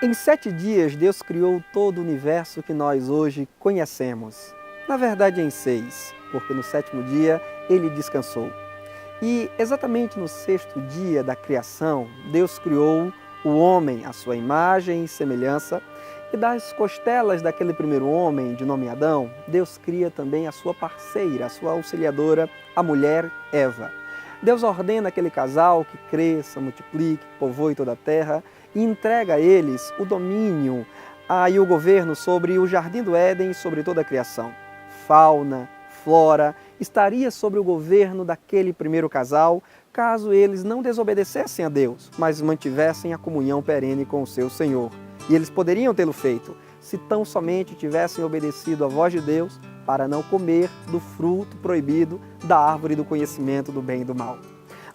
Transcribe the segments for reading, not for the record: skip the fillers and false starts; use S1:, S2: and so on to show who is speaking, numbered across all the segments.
S1: Em 7 dias, Deus criou todo o universo que nós hoje conhecemos. Na verdade, em 6, porque no 7º dia Ele descansou. E exatamente no 6º dia da criação, Deus criou o homem à sua imagem e semelhança. E das costelas daquele primeiro homem, de nome Adão, Deus cria também a sua parceira, a sua auxiliadora, a mulher Eva. Deus ordena aquele casal que cresça, multiplique, povoe toda a terra e entrega a eles o domínio e o governo sobre o jardim do Éden e sobre toda a criação. Fauna, flora, estaria sobre o governo daquele primeiro casal, caso eles não desobedecessem a Deus, mas mantivessem a comunhão perene com o seu Senhor. E eles poderiam tê-lo feito, se tão somente tivessem obedecido à voz de Deus para não comer do fruto proibido da árvore do conhecimento do bem e do mal.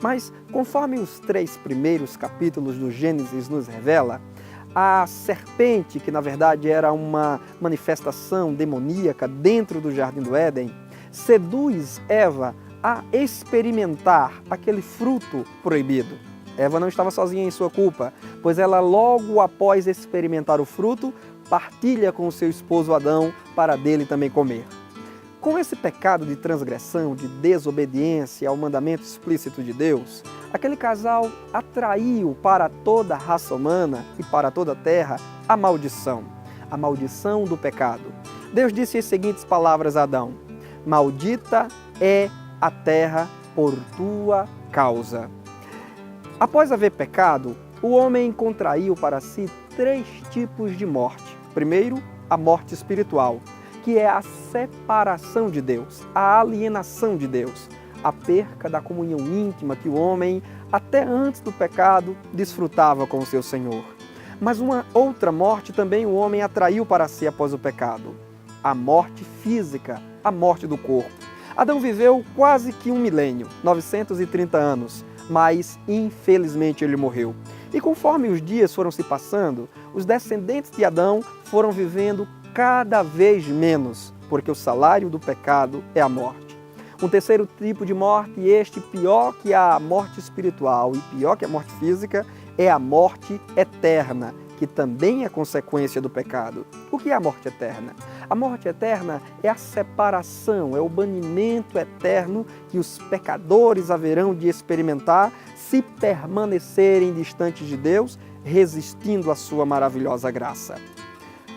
S1: Mas, conforme os 3 primeiros capítulos do Gênesis nos revela, a serpente, que na verdade era uma manifestação demoníaca dentro do jardim do Éden, seduz Eva a experimentar aquele fruto proibido. Eva não estava sozinha em sua culpa, pois ela logo após experimentar o fruto, partilha com o seu esposo Adão para dele também comer. Com esse pecado de transgressão, de desobediência ao mandamento explícito de Deus, aquele casal atraiu para toda a raça humana e para toda a terra a maldição do pecado. Deus disse as seguintes palavras a Adão: "Maldita é a terra por tua causa." Após haver pecado, o homem contraiu para si 3 tipos de morte. Primeiro, a morte espiritual, que é a separação de Deus, a alienação de Deus, a perca da comunhão íntima que o homem, até antes do pecado, desfrutava com o seu Senhor. Mas uma outra morte também o homem atraiu para si após o pecado, a morte física, a morte do corpo. Adão viveu quase que 1 milênio, 930 anos, mas infelizmente ele morreu. E conforme os dias foram se passando, os descendentes de Adão foram vivendo cada vez menos, porque o salário do pecado é a morte. Um terceiro tipo de morte, e este pior que a morte espiritual e pior que a morte física, é a morte eterna, que também é consequência do pecado. O que é a morte eterna? A morte eterna é a separação, é o banimento eterno que os pecadores haverão de experimentar se permanecerem distantes de Deus, resistindo à sua maravilhosa graça.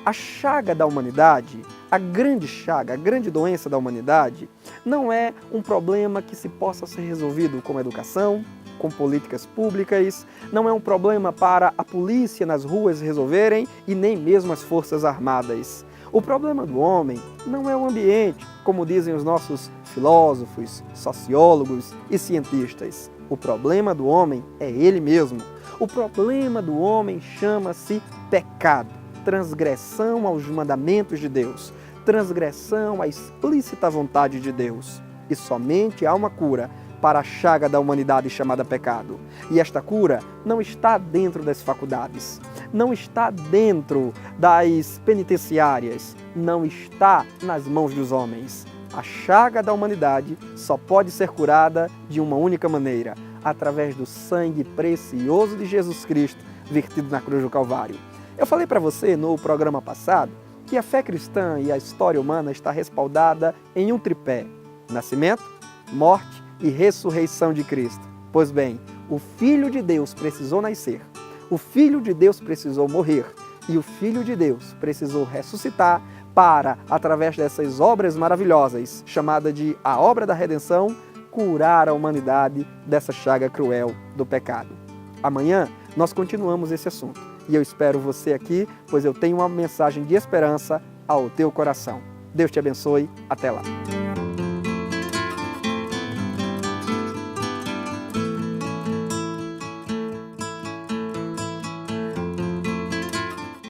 S1: A chaga da humanidade, a grande doença da humanidade, não é um problema que se possa ser resolvido com educação, com políticas públicas, não é um problema para a polícia nas ruas resolverem e nem mesmo as forças armadas. O problema do homem não é o ambiente, como dizem os nossos filósofos, sociólogos e cientistas. O problema do homem é ele mesmo. O problema do homem chama-se pecado. Transgressão aos mandamentos de Deus, transgressão à explícita vontade de Deus. E somente há uma cura para a chaga da humanidade chamada pecado. E esta cura não está dentro das faculdades, não está dentro das penitenciárias, não está nas mãos dos homens. A chaga da humanidade só pode ser curada de uma única maneira, através do sangue precioso de Jesus Cristo, vertido na cruz do Calvário. Eu falei para você no programa passado que a fé cristã e a história humana está respaldada em um tripé: nascimento, morte e ressurreição de Cristo. Pois bem, o Filho de Deus precisou nascer, o Filho de Deus precisou morrer e o Filho de Deus precisou ressuscitar para, através dessas obras maravilhosas, chamada de a obra da redenção, curar a humanidade dessa chaga cruel do pecado. Amanhã nós continuamos esse assunto. E eu espero você aqui, pois eu tenho uma mensagem de esperança ao teu coração. Deus te abençoe. Até lá.